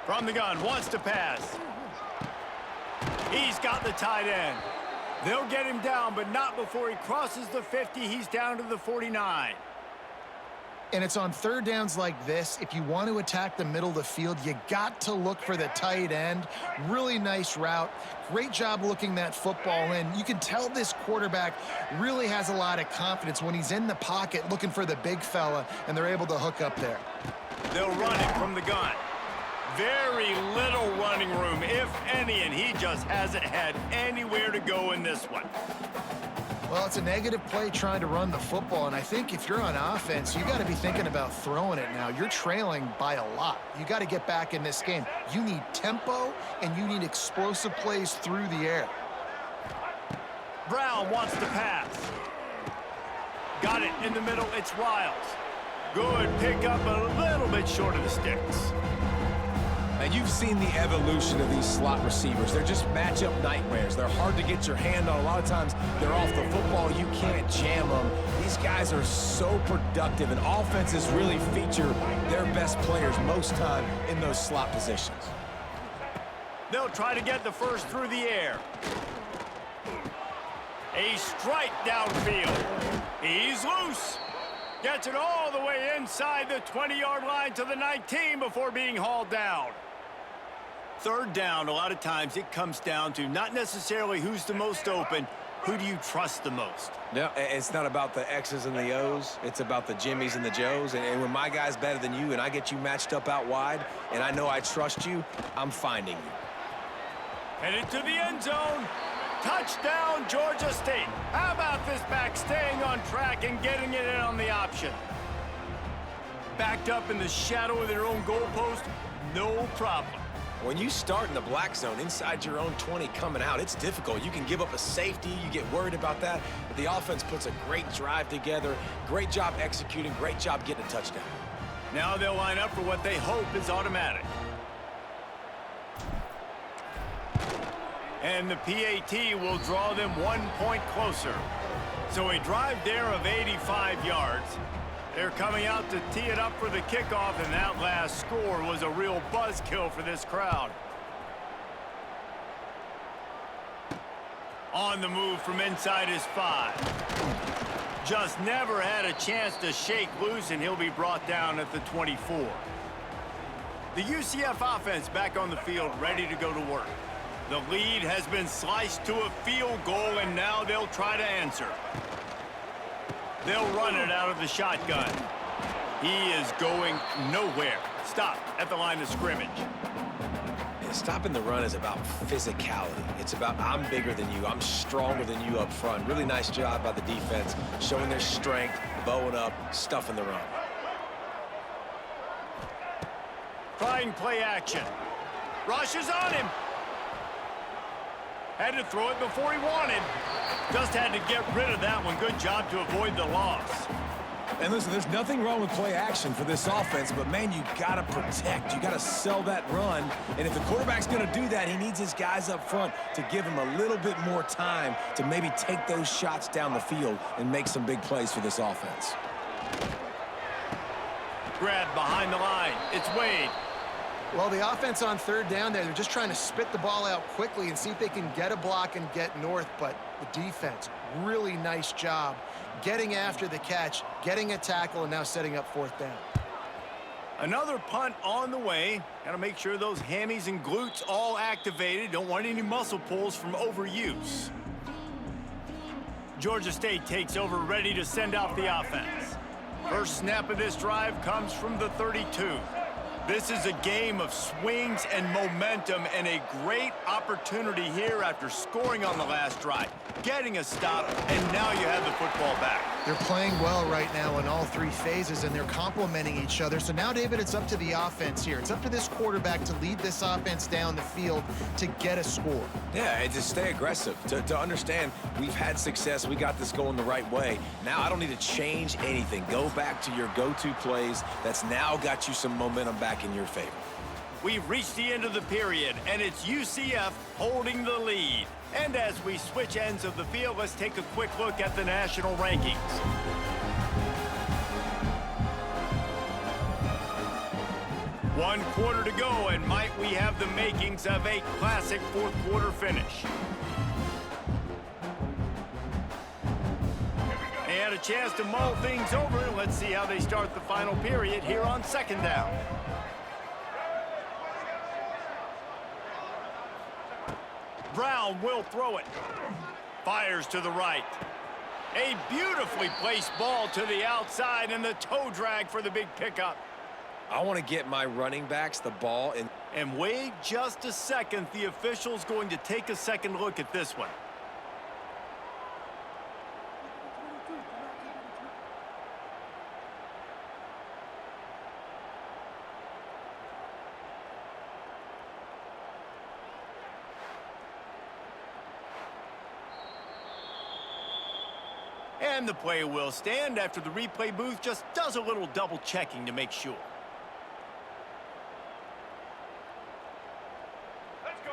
From the gun, wants to pass. He's got the tight end. They'll get him down, but not before he crosses the 50. He's down to the 49. And it's on third downs like this. If you want to attack the middle of the field, you got to look for the tight end. Really nice route. Great job looking that football in. You can tell this quarterback really has a lot of confidence when he's in the pocket looking for the big fella, and they're able to hook up there. They'll run it from the gun. Very little running room, if any, and he just hasn't had anywhere to go in this one. Well, it's a negative play trying to run the football, and I think if you're on offense, you got to be thinking about throwing it now. You're trailing by a lot. You got to get back in this game. You need tempo, and you need explosive plays through the air. Brown wants to pass. Got it in the middle. It's Wiles. Good pickup, a little bit short of the sticks. Now, you've seen the evolution of these slot receivers. They're just matchup nightmares. They're hard to get your hand on. A lot of times, they're off the football. You can't jam them. These guys are so productive, and offenses really feature their best players most time in those slot positions. They'll try to get the first through the air. A strike downfield. He's loose. Gets it all the way inside the 20-yard line to the 19 before being hauled down. Third down, a lot of times it comes down to not necessarily who's the most open, who do you trust the most? No, it's not about the X's and the O's. It's about the Jimmies and the Joes. And when my guy's better than you and I get you matched up out wide and I know I trust you, I'm finding you. Headed to the end zone. Touchdown, Georgia State. How about this back staying on track and getting it in on the option? Backed up in the shadow of their own goalpost, no problem. When you start in the black zone inside your own 20 coming out, it's difficult. You can give up a safety. You get worried about that. But the offense puts a great drive together. Great job executing. Great job getting a touchdown. Now they'll line up for what they hope is automatic. And the PAT will draw them 1 point closer. So a drive there of 85 yards. They're coming out to tee it up for the kickoff, and that last score was a real buzzkill for this crowd. On the move from inside his 5. Just never had a chance to shake loose, and he'll be brought down at the 24. The UCF offense back on the field, ready to go to work. The lead has been sliced to a field goal, and now they'll try to answer. They'll run it out of the shotgun. He is going nowhere. Stop at the line of scrimmage. stopping the run is about physicality. It's about I'm bigger than you. I'm stronger than you up front. Really nice job by the defense, showing their strength, bowing up, stuffing the run. Trying play action. Rushes on him. Had to throw it before he wanted. Just had to get rid of that one. Good job to avoid the loss. And listen, there's nothing wrong with play action for this offense, but, man, you got to protect. You got to sell that run. And if the quarterback's going to do that, he needs his guys up front to give him a little bit more time to maybe take those shots down the field and make some big plays for this offense. Grab behind the line. It's Wade. Well, the offense on third down there, they're just trying to spit the ball out quickly and see if they can get a block and get north. But the defense, really nice job getting after the catch, getting a tackle, and now setting up fourth down. Another punt on the way. Got to make sure those hammies and glutes all activated. Don't want any muscle pulls from overuse. Georgia State takes over, ready to send out the offense. First snap of this drive comes from the 32. This is a game of swings and momentum, and a great opportunity here after scoring on the last drive, getting a stop, and now you have the football back. They're playing well right now in all three phases, and they're complementing each other. So now, David, it's up to the offense here. It's up to this quarterback to lead this offense down the field to get a score. Yeah, and to stay aggressive, to understand we've had success, we got this going the right way. Now I don't need to change anything. Go back to your go-to plays. That's now got you some momentum back in your favor. We've reached the end of the period, and it's UCF holding the lead. And as we switch ends of the field, let's take a quick look at the national rankings. One quarter to go, and might we have the makings of a classic fourth quarter finish. They had a chance to mull things over. Let's see how they start the final period here on second down. Brown will throw it. Fires to the right. A beautifully placed ball to the outside, and the toe drag for the big pickup. I want to get my running backs the ball. And wait just a second. The official's going to take a second look at this one. And the play will stand after the replay booth just does a little double checking to make sure.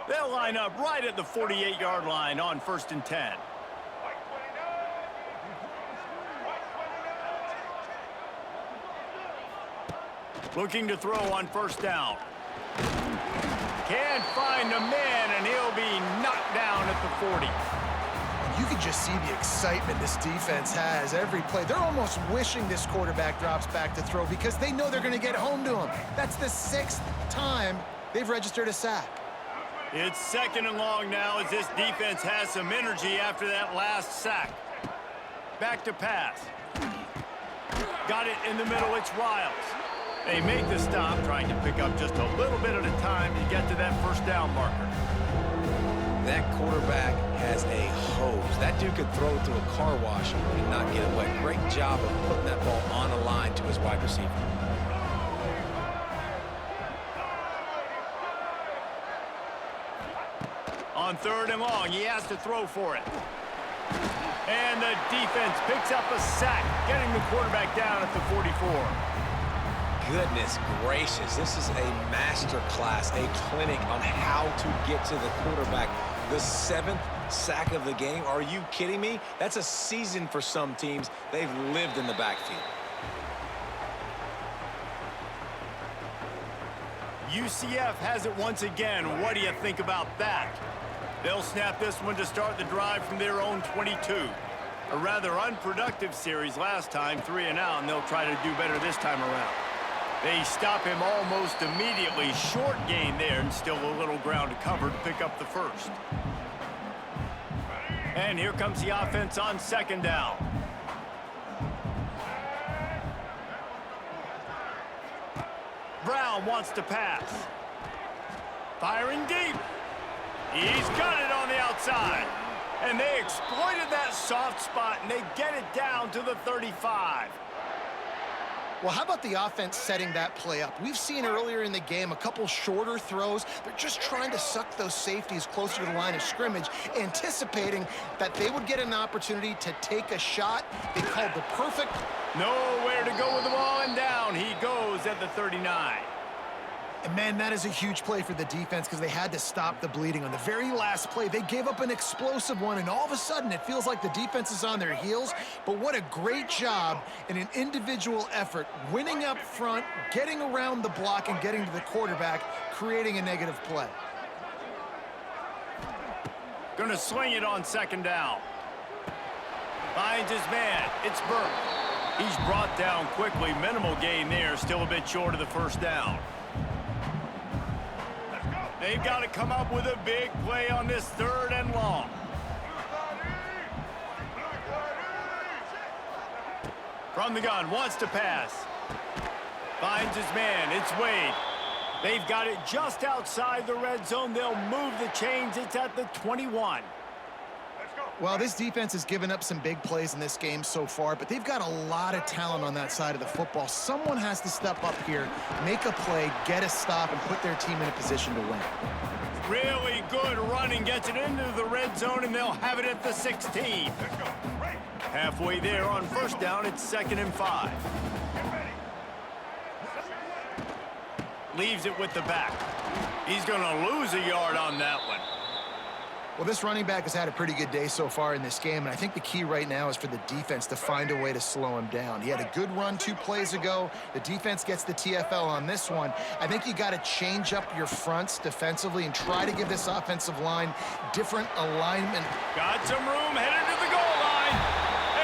They'll line up right at the 48-yard line on 1st and 10. Looking to throw on 1st down. Can't find a man, and he'll be knocked down at the 40. You can just see the excitement this defense has every play. They're almost wishing this quarterback drops back to throw because they know they're going to get home to him. That's the 6th time they've registered a sack. It's 2nd and long now as this defense has some energy after that last sack. Back to pass. Got it in the middle. It's Riles. They make the stop, trying to pick up just a little bit at a time to get to that 1st down marker. That quarterback has a hose. That dude could throw it through a car wash and not get it wet. Great job of putting that ball on a line to his wide receiver. On 3rd and long, he has to throw for it. And the defense picks up a sack, getting the quarterback down at the 44. Goodness gracious, this is a master class, a clinic on how to get to the quarterback. The 7th sack of the game. Are you kidding me? That's a season for some teams. They've lived in the backfield. UCF has it once again. What do you think about that? They'll snap this one to start the drive from their own 22. A rather unproductive series last time, 3 and out, and they'll try to do better this time around. They stop him almost immediately. Short gain there, and still a little ground to cover to pick up the 1st. And here comes the offense on 2nd down. Brown wants to pass. Firing deep. He's got it on the outside. And they exploited that soft spot, and they get it down to the 35. Well, how about the offense setting that play up? We've seen earlier in the game a couple shorter throws. They're just trying to suck those safeties closer to the line of scrimmage, anticipating that they would get an opportunity to take a shot. They called the perfect. Nowhere to go with the ball, and down he goes at the 39. And, man, that is a huge play for the defense because they had to stop the bleeding. On the very last play, they gave up an explosive one, and all of a sudden it feels like the defense is on their heels. But what a great job in an individual effort, winning up front, getting around the block, and getting to the quarterback, creating a negative play. Gonna swing it on second down. Finds his man. It's Burke. He's brought down quickly. Minimal gain there. Still a bit short of the first down. They've got to come up with a big play on this 3rd and long. From the gun, wants to pass. Finds his man, it's Wade. They've got it just outside the red zone. They'll move the chains. It's at the 21. Well, this defense has given up some big plays in this game so far, but they've got a lot of talent on that side of the football. Someone has to step up here, make a play, get a stop, and put their team in a position to win. Really good running, gets it into the red zone, and they'll have it at the 16. Halfway there on first down, it's 2nd and 5. Leaves it with the back. He's going to lose a yard on that one. Well, this running back has had a pretty good day so far in this game, and I think the key right now is for the defense to find a way to slow him down. He had a good run 2 plays ago. The defense gets the TFL on this one. I think you got to change up your fronts defensively and try to give this offensive line different alignment. Got some room, headed to the goal line,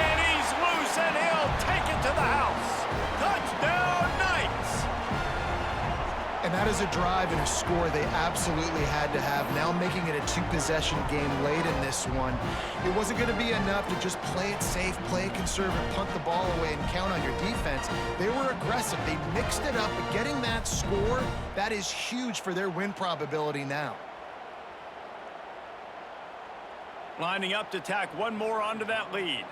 and he's loose, and he'll take it to the house. Touchdown, Knights! And that is a drive and a score they absolutely had to have. Now making it a 2-possession game late in this one. It wasn't going to be enough to just play it safe, play it conservative, punt the ball away, and count on your defense. They were aggressive. They mixed it up, but getting that score, that is huge for their win probability now. Lining up to tack one more onto that lead.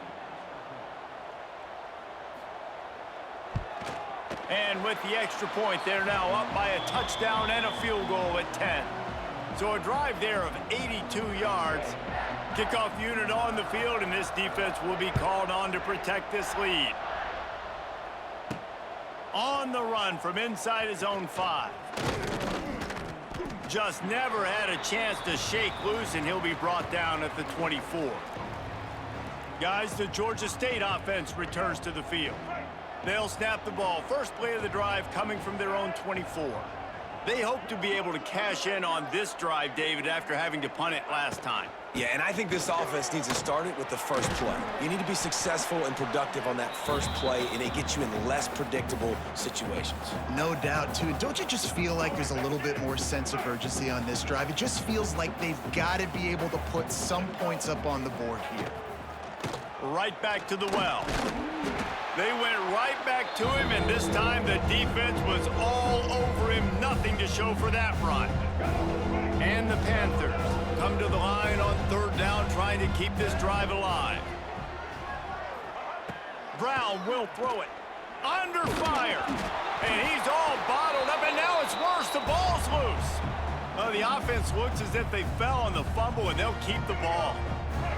And with the extra point, they're now up by a touchdown and a field goal at 10. So a drive there of 82 yards. Kickoff unit on the field, and this defense will be called on to protect this lead. On the run from inside his own 5. Just never had a chance to shake loose, and he'll be brought down at the 24. Guys, the Georgia State offense returns to the field. They'll snap the ball. First play of the drive coming from their own 24. They hope to be able to cash in on this drive, David, after having to punt it last time. Yeah, and I think this offense needs to start it with the first play. You need to be successful and productive on that first play, and it gets you in less predictable situations. No doubt, too. Don't you just feel like there's a little bit more sense of urgency on this drive? It just feels like they've got to be able to put some points up on the board here. Right back to the well. They went right back to him, and this time the defense was all over him. Nothing to show for that run. And the Panthers come to the line on 3rd down, trying to keep this drive alive. Brown will throw it. Under fire. And he's all bottled up, and now it's worse. The ball's loose. The offense looks as if they fell on the fumble, and they'll keep the ball.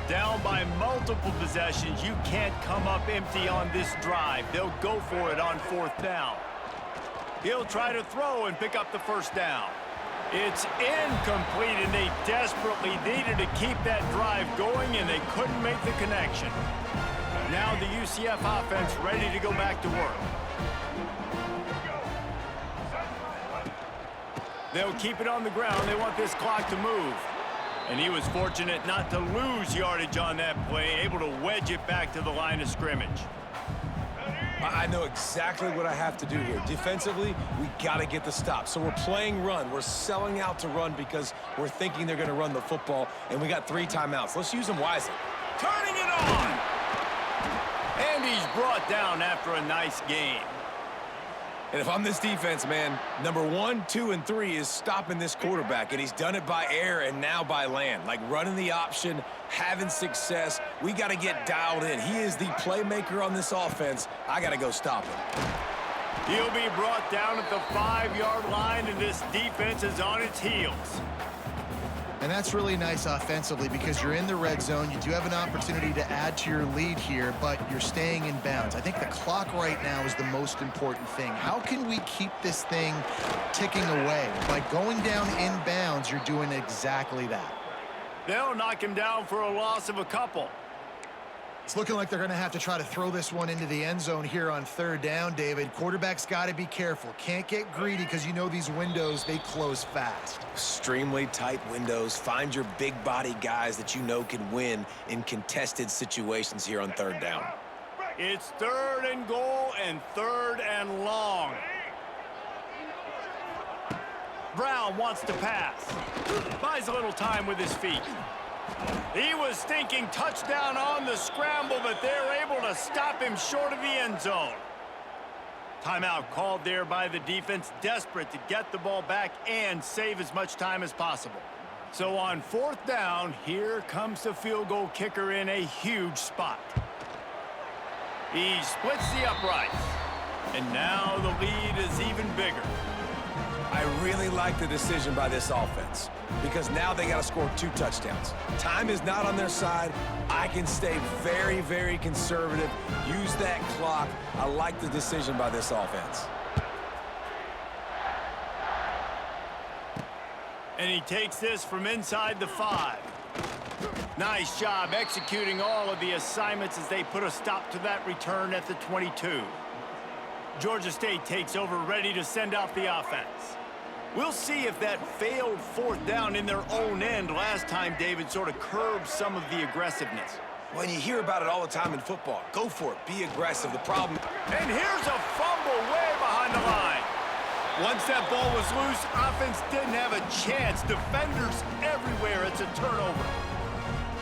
Down by multiple possessions, you can't come up empty on this drive. They'll go for it on 4th down. He'll try to throw and pick up the first down. It's incomplete, and they desperately needed to keep that drive going, and they couldn't make the connection. Now the UCF offense ready to go back to work. They'll keep it on the ground. They want this clock to move. And he was fortunate not to lose yardage on that play, able to wedge it back to the line of scrimmage. I know exactly what I have to do here. Defensively, we got to get the stop. So we're playing run. We're selling out to run because we're thinking they're going to run the football, and we got 3 timeouts. Let's use them wisely. Turning it on! And he's brought down after a nice gain. And if I'm this defense, man, number 1, 2, and 3 is stopping this quarterback, and he's done it by air and now by land. Like running the option, having success. We got to get dialed in. He is the playmaker on this offense. I got to go stop him. He'll be brought down at the 5-yard line, and this defense is on its heels. And that's really nice offensively because you're in the red zone. You do have an opportunity to add to your lead here, but you're staying in bounds. I think the clock right now is the most important thing. How can we keep this thing ticking away? By going down in bounds, you're doing exactly that. They'll knock him down for a loss of a couple. It's looking like they're going to have to try to throw this one into the end zone here on 3rd down, David. Quarterback's got to be careful. Can't get greedy because you know these windows, they close fast. Extremely tight windows. Find your big body guys that you know can win in contested situations here on 3rd down. It's 3rd and goal and 3rd and long. Brown wants to pass. Buys a little time with his feet. He was thinking touchdown on the scramble, but they're able to stop him short of the end zone. Timeout called there by the defense, desperate to get the ball back and save as much time as possible. So on 4th down, here comes the field goal kicker in a huge spot. He splits the uprights, and now the lead is even bigger. I really like the decision by this offense because now they got to score 2 touchdowns. Time is not on their side. I can stay very, very conservative, use that clock. I like the decision by this offense. And he takes this from inside the 5. Nice job executing all of the assignments as they put a stop to that return at the 22. Georgia State takes over, ready to send out the offense. We'll see if that failed 4th down in their own end last time, David, sort of curbed some of the aggressiveness. When you hear about it all the time in football, go for it. Be aggressive. The problem... And here's a fumble way behind the line. Once that ball was loose, offense didn't have a chance. Defenders everywhere. It's a turnover.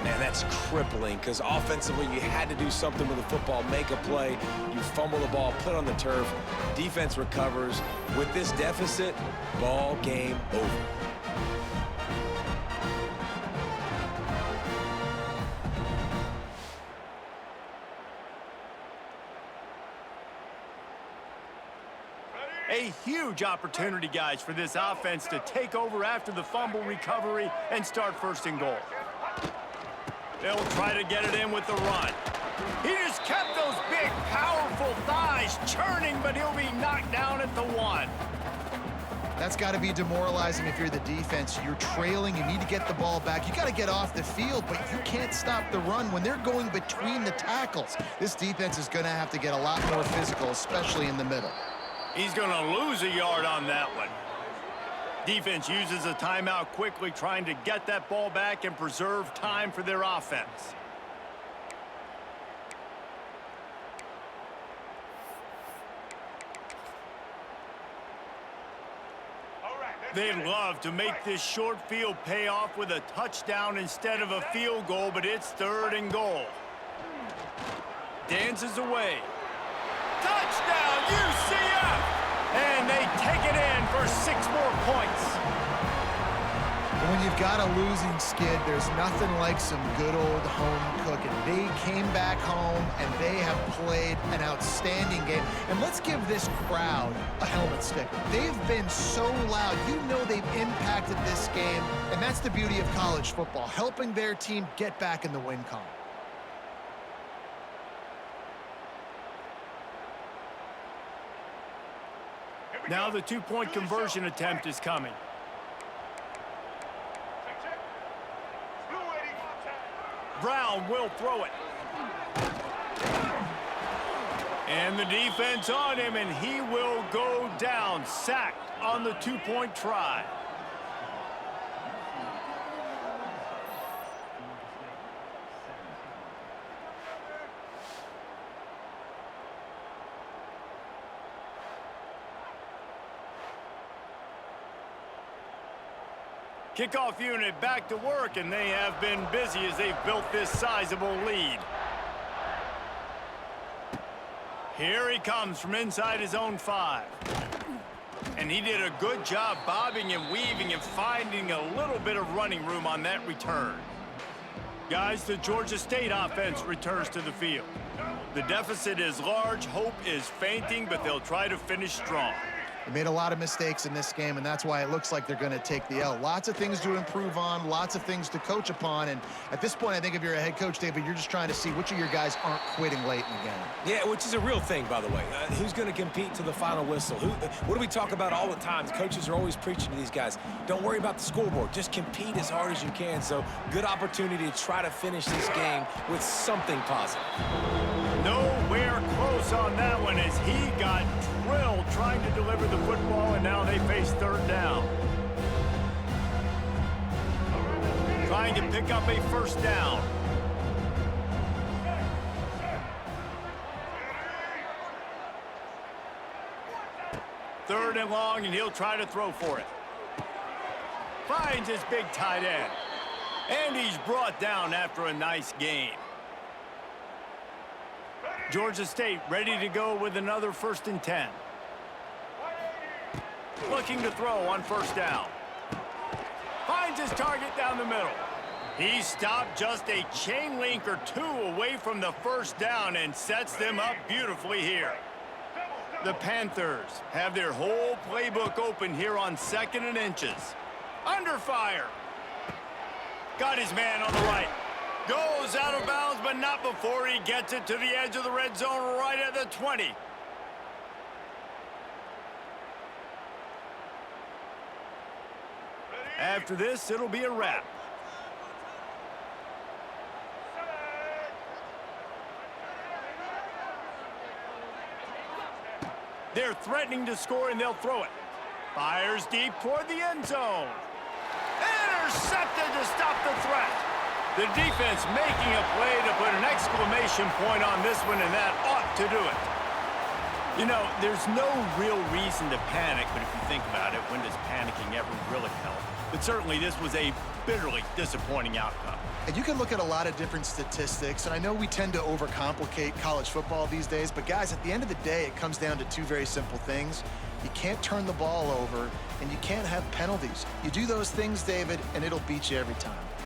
Man, that's crippling because offensively you had to do something with the football, make a play. You fumble the ball, put it on the turf. Defense recovers. With this deficit, ball game over. A huge opportunity, guys, for this offense to take over after the fumble recovery and start 1st and goal. They'll try to get it in with the run. He just kept those big, powerful thighs churning, but he'll be knocked down at the 1. That's got to be demoralizing if you're the defense. You're trailing. You need to get the ball back. You got to get off the field, but you can't stop the run when they're going between the tackles. This defense is going to have to get a lot more physical, especially in the middle. He's going to lose a yard on that one. Defense uses a timeout quickly, trying to get that ball back and preserve time for their offense. They'd love to make this short field pay off with a touchdown instead of a field goal, but it's 3rd and goal. Dances away. Touchdown, UCF! And they take it in for 6 more points. When you've got a losing skid, there's nothing like some good old home cooking. They came back home, and they have played an outstanding game. And let's give this crowd a helmet sticker. They've been so loud. You know they've impacted this game, and that's the beauty of college football, helping their team get back in the win column. Now the 2-point conversion attempt is coming. Brown will throw it. And the defense on him, and he will go down, sacked on the 2-point try. Kickoff unit back to work, and they have been busy as they've built this sizable lead. Here he comes from inside his own 5. And he did a good job bobbing and weaving and finding a little bit of running room on that return. Guys, the Georgia State offense returns to the field. The deficit is large, hope is fainting, but they'll try to finish strong. They made a lot of mistakes in this game, and that's why it looks like they're going to take the L. Lots of things to improve on, lots of things to coach upon, and at this point, I think if you're a head coach, David, you're just trying to see which of your guys aren't quitting late in the game. Yeah, which is a real thing, by the way. Who's going to compete to the final whistle? What do we talk about all the time? Coaches are always preaching to these guys. Don't worry about the scoreboard. Just compete as hard as you can. So, good opportunity to try to finish this game with something positive. Nowhere close on that one as he got drilled trying to deliver the football, and now they face third down. Trying to pick up a first down. Third and long, and he'll try to throw for it. Finds his big tight end. And he's brought down after a nice gain. Georgia State ready to go with another 1st and 10. Looking to throw on first down. Finds his target down the middle. He stopped just a chain link or 2 away from the first down and sets them up beautifully here. The Panthers have their whole playbook open here on 2nd and inches. Under fire. Got his man on the right. Goes out of bounds, but not before he gets it to the edge of the red zone right at the 20. After this, it'll be a wrap. They're threatening to score, and they'll throw it. Fires deep toward the end zone. Intercepted to stop the threat. The defense making a play to put an exclamation point on this one, and that ought to do it. You know, there's no real reason to panic, but if you think about it, when does panicking ever really help? But certainly this was a bitterly disappointing outcome. And you can look at a lot of different statistics, and I know we tend to overcomplicate college football these days, but guys, at the end of the day, it comes down to 2 very simple things. You can't turn the ball over, and you can't have penalties. You do those things, David, and it'll beat you every time.